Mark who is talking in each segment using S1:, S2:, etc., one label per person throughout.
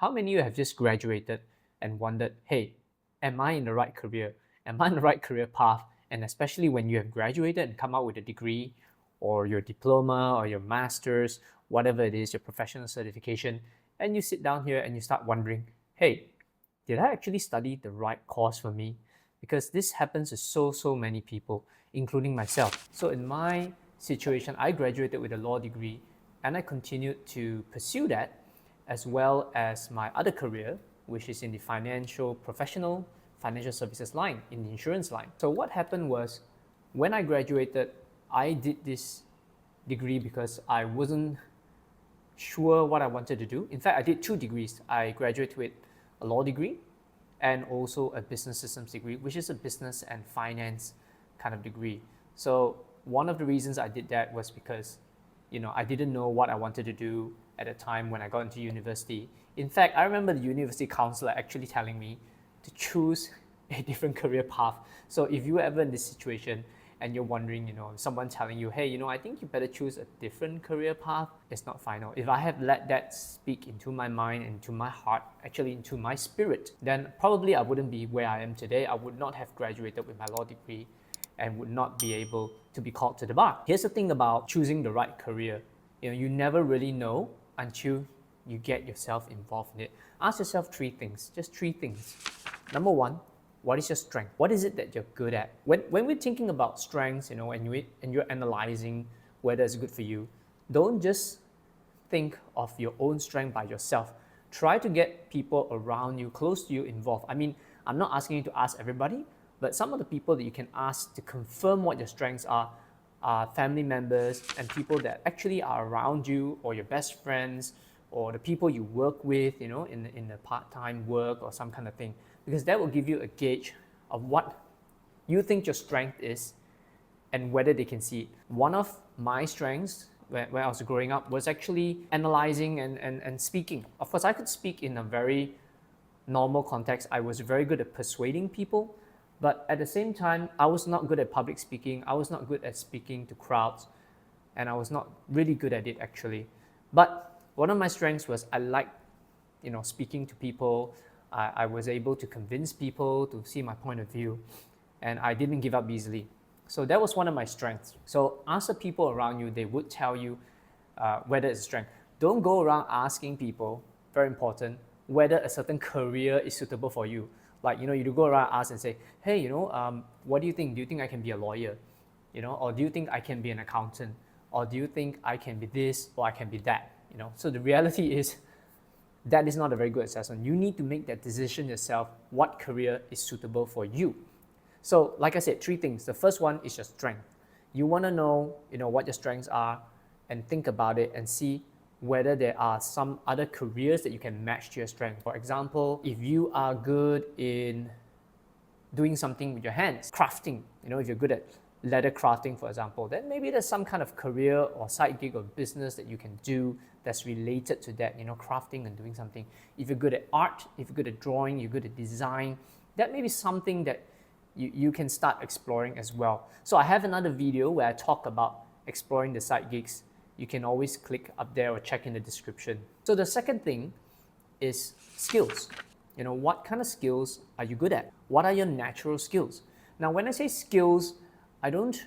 S1: How many of you have just graduated and wondered, hey, am I in the right career? Am I in the right career path? And especially when you have graduated and come out with a degree or your diploma or your master's, whatever it is, your professional certification, and you sit down here and you start wondering, hey, did I actually study the right course for me? Because this happens to so many people, including myself. So in my situation, I graduated with a law degree and I continued to pursue that as well as my other career, which is in the financial services line, in the insurance line. So what happened was, when I graduated, I did this degree because I wasn't sure what I wanted to do. In fact, I did 2 degrees. I graduated with a law degree and also a business systems degree, which is a business and finance kind of degree. So one of the reasons I did that was because, I didn't know what I wanted to do at the time when I got into university. In fact, I remember the university counselor actually telling me to choose a different career path. So if you're ever in this situation and you're wondering, someone telling you, hey, I think you better choose a different career path, it's not final. If I have let that speak into my mind, into my heart, actually into my spirit, then probably I wouldn't be where I am today. I would not have graduated with my law degree and would not be able to be called to the bar. Here's the thing about choosing the right career. You never really know until you get yourself involved in it. Ask yourself 3 things, just 3 things. Number 1, what is your strength? What is it that you're good at? When we're thinking about strengths, and you're analyzing whether it's good for you, don't just think of your own strength by yourself. Try to get people around you, close to you, involved. I mean, I'm not asking you to ask everybody, but some of the people that you can ask to confirm what your strengths are family members and people that actually are around you, or your best friends, or the people you work with, in the part-time work or some kind of thing, because that will give you a gauge of what you think your strength is and whether they can see it. One of my strengths when I was growing up was actually analyzing and speaking. Of course, I could speak in a very normal context. I was very good at persuading people, but at the same time, I was not good at public speaking. I was not good at speaking to crowds, and I was not really good at it actually. But one of my strengths was I liked, speaking to people. I was able to convince people to see my point of view, and I didn't give up easily. So that was one of my strengths. So ask the people around you, they would tell you whether it's a strength. Don't go around asking people, very important, whether a certain career is suitable for you. Like, you go around and ask and say, hey, what do you think? Do you think I can be a lawyer? Or do you think I can be an accountant? Or do you think I can be this or I can be that? So the reality is that is not a very good assessment. You need to make that decision yourself, what career is suitable for you. So like I said, 3 things. The first one is your strength. You want to know, what your strengths are and think about it and see whether there are some other careers that you can match to your strength. For example, if you are good in doing something with your hands, crafting, if you're good at leather crafting, for example, then maybe there's some kind of career or side gig or business that you can do that's related to that, crafting and doing something. If you're good at art, if you're good at drawing, you're good at design, that may be something that you can start exploring as well. So I have another video where I talk about exploring the side gigs. You can always click up there or check in the description. So the second thing is skills. What kind of skills are you good at? What are your natural skills? Now, when I say skills, I don't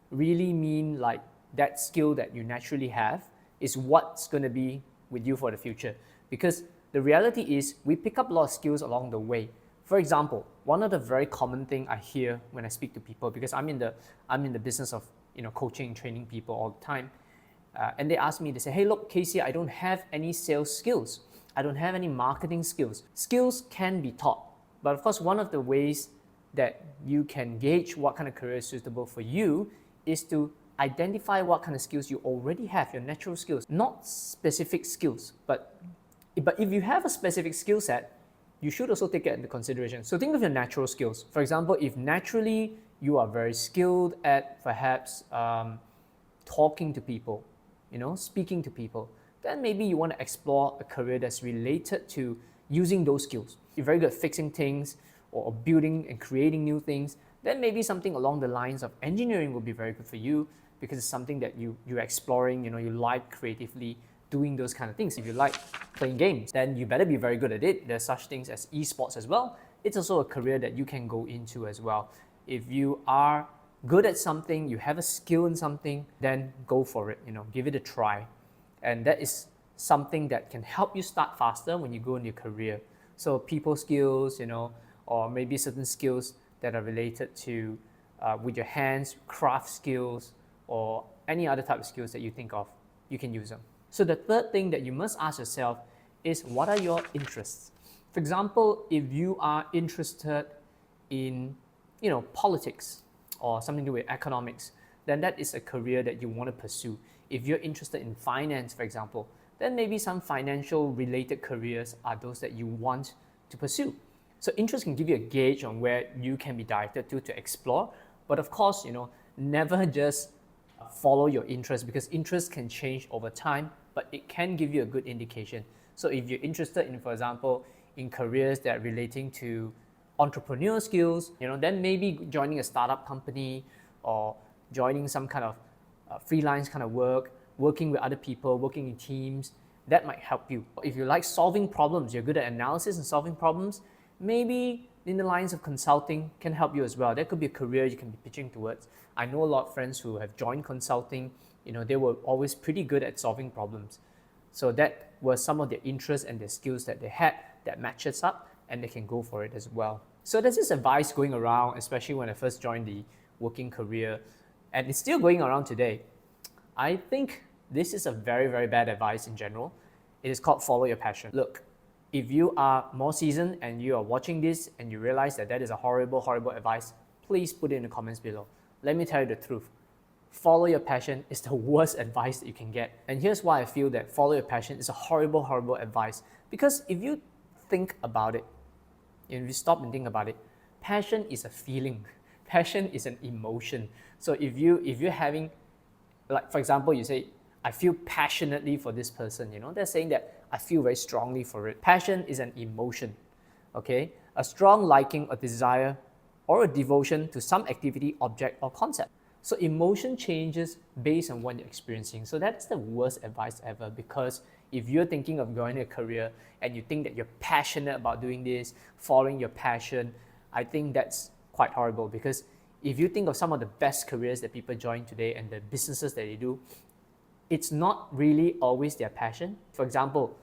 S1: really mean like that skill that you naturally have is what's going to be with you for the future. Because the reality is we pick up a lot of skills along the way. For example, one of the very common thing I hear when I speak to people, because I'm in the business of coaching and training people all the time, and they ask me, they say, hey, look, Casey, I don't have any sales skills. I don't have any marketing skills. Skills can be taught. But of course, one of the ways that you can gauge what kind of career is suitable for you is to identify what kind of skills you already have, your natural skills, not specific skills. But if you have a specific skill set, you should also take it into consideration. So think of your natural skills. For example, if naturally you are very skilled at perhaps talking to people, speaking to people, then maybe you want to explore a career that's related to using those skills. You're very good at fixing things or building and creating new things, then maybe something along the lines of engineering will be very good for you because it's something that you're exploring, you like creatively doing those kind of things. If you like playing games, then you better be very good at it. There's such things as esports as well. It's also a career that you can go into as well. If you are good at something, you have a skill in something, then go for it, give it a try. And that is something that can help you start faster when you go in your career. So people skills, or maybe certain skills that are related to with your hands, craft skills, or any other type of skills that you think of, you can use them. So the third thing that you must ask yourself is, what are your interests? For example, if you are interested in, politics or something to do with economics, then that is a career that you want to pursue. If you're interested in finance, for example, then maybe some financial related careers are those that you want to pursue. So interest can give you a gauge on where you can be directed to explore. But of course, never just follow your interest, because interest can change over time, but it can give you a good indication. So if you're interested in, for example, in careers that are relating to entrepreneurial skills, then maybe joining a startup company or joining some kind of freelance kind of work, working with other people, working in teams, that might help you. If you like solving problems, you're good at analysis and solving problems, maybe in the lines of consulting can help you as well. That could be a career you can be pitching towards. I know a lot of friends who have joined consulting, they were always pretty good at solving problems. So that was some of their interests and their skills that they had that matches up, and they can go for it as well. So there's this advice going around, especially when I first joined the working career, and it's still going around today. I think this is a very, very bad advice in general. It is called follow your passion. Look, if you are more seasoned and you are watching this and you realize that is a horrible, horrible advice, please put it in the comments below. Let me tell you the truth. Follow your passion is the worst advice that you can get. And here's why I feel that follow your passion is a horrible, horrible advice. Because if you think about it, if you stop and think about it, passion is a feeling. Passion is an emotion. So if you're having, like for example, you say, I feel passionately for this person, they're saying that I feel very strongly for it. Passion is an emotion, okay? A strong liking, a desire, or a devotion to some activity, object, or concept. So emotion changes based on what you're experiencing. So that's the worst advice ever, because if you're thinking of going a career and you think that you're passionate about doing this, following your passion, I think that's quite horrible, because if you think of some of the best careers that people join today and the businesses that they do, it's not really always their passion. For example,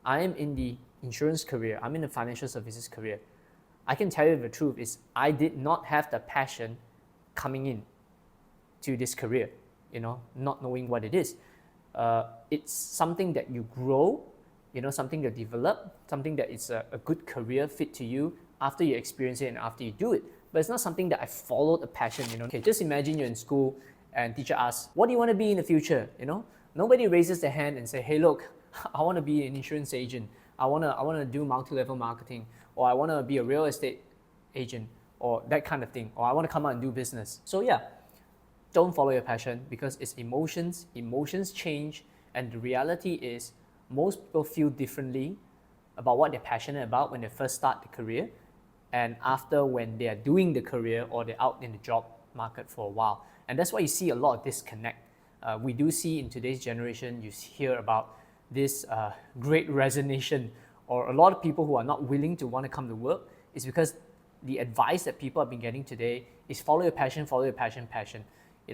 S1: I am in the insurance career, I'm in the financial services career. I can tell you the truth is I did not have the passion coming in to this career, not knowing what it is. It's something that you grow, something that develop, something that is a good career fit to you after you experience it and after you do it. But it's not something that I followed a passion, Okay, just imagine you're in school and teacher asks, what do you want to be in the future? Nobody raises their hand and say, hey, look, I want to be an insurance agent. I want to do multi-level marketing, or I want to be a real estate agent, or that kind of thing, or I want to come out and do business. So yeah, don't follow your passion, because it's emotions. Emotions change, and the reality is most people feel differently about what they're passionate about when they first start the career, and after when they are doing the career or they're out in the job market for a while. And that's why you see a lot of disconnect. We do see in today's generation, you hear about this great resignation, or a lot of people who are not willing to want to come to work. Is because the advice that people have been getting today is follow your passion, passion.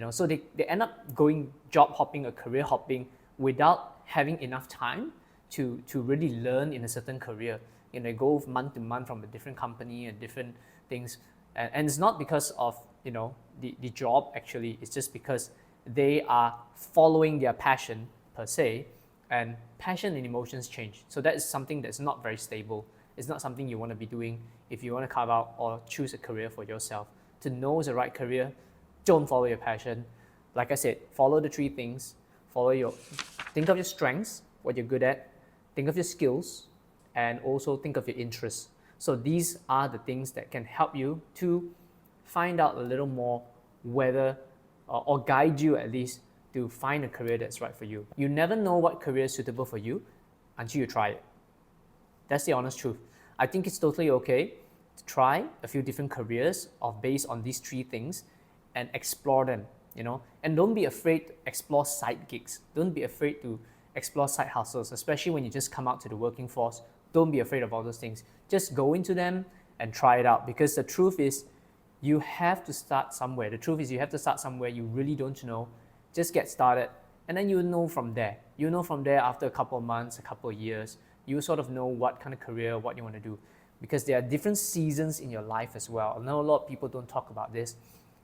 S1: So they end up going job hopping or career hopping without having enough time to really learn in a certain career. They go month to month from a different company and different things. And it's not because of the job actually, it's just because they are following their passion per se, and passion and emotions change. So that is something that's not very stable. It's not something you want to be doing if you want to carve out or choose a career for yourself. To know the right career, don't follow your passion. Like I said, follow the 3 things. Think of your strengths, what you're good at, think of your skills, and also think of your interests. So these are the things that can help you to find out a little more whether, or guide you at least, to find a career that's right for you. You never know what career is suitable for you until you try it. That's the honest truth. I think it's totally okay to try a few different careers based on these 3 things and explore them, And don't be afraid to explore side gigs. Don't be afraid to explore side hustles, especially when you just come out to the working force. Don't be afraid of all those things. Just go into them and try it out, because the truth is you have to start somewhere. The truth is you have to start somewhere you really don't know. Just get started, and then you'll know from there. You'll know from there after a couple of months, a couple of years. You sort of know what kind of career, what you want to do, because there are different seasons in your life as well. I know a lot of people don't talk about this,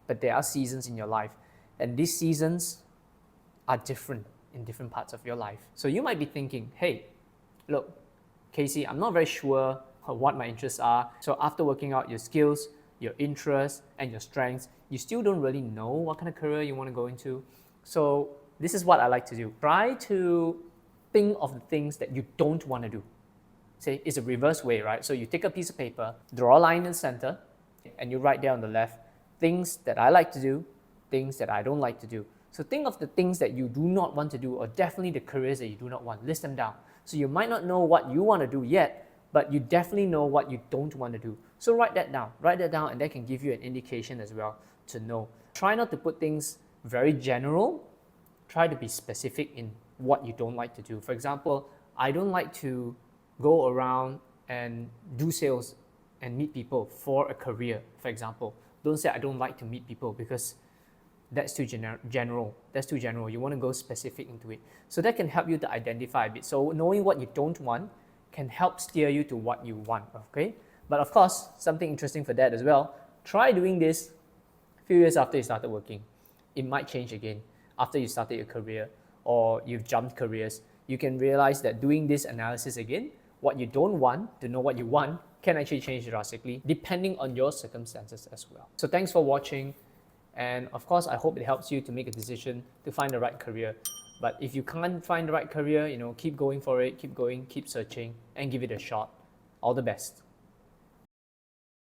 S1: but there are seasons in your life, and these seasons are different in different parts of your life. So you might be thinking, hey, look, Casey, I'm not very sure what my interests are. So after working out your skills, your interests, and your strengths, you still don't really know what kind of career you want to go into. So this is what I like to do. Try to think of the things that you don't want to do. Say it's a reverse way, right? So you take a piece of paper, draw a line in the center, and you write there on the left, things that I like to do, things that I don't like to do. So think of the things that you do not want to do, or definitely the careers that you do not want. List them down. So you might not know what you want to do yet, but you definitely know what you don't want to do. So write that down, and that can give you an indication as well to know. Try not to put things very general. Try to be specific in what you don't like to do. For example, I don't like to go around and do sales and meet people for a career, for example. Don't say I don't like to meet people, because that's too general. That's too general. You want to go specific into it. So that can help you to identify a bit. So knowing what you don't want can help steer you to what you want, okay? But of course, something interesting for that as well, try doing this a few years after you started working. It might change again after you started your career or you've jumped careers. You can realize that doing this analysis again, what you don't want to know what you want, can actually change drastically depending on your circumstances as well. So thanks for watching. And of course, I hope it helps you to make a decision to find the right career. But if you can't find the right career, keep going for it, keep going, keep searching, and give it a shot. All the best.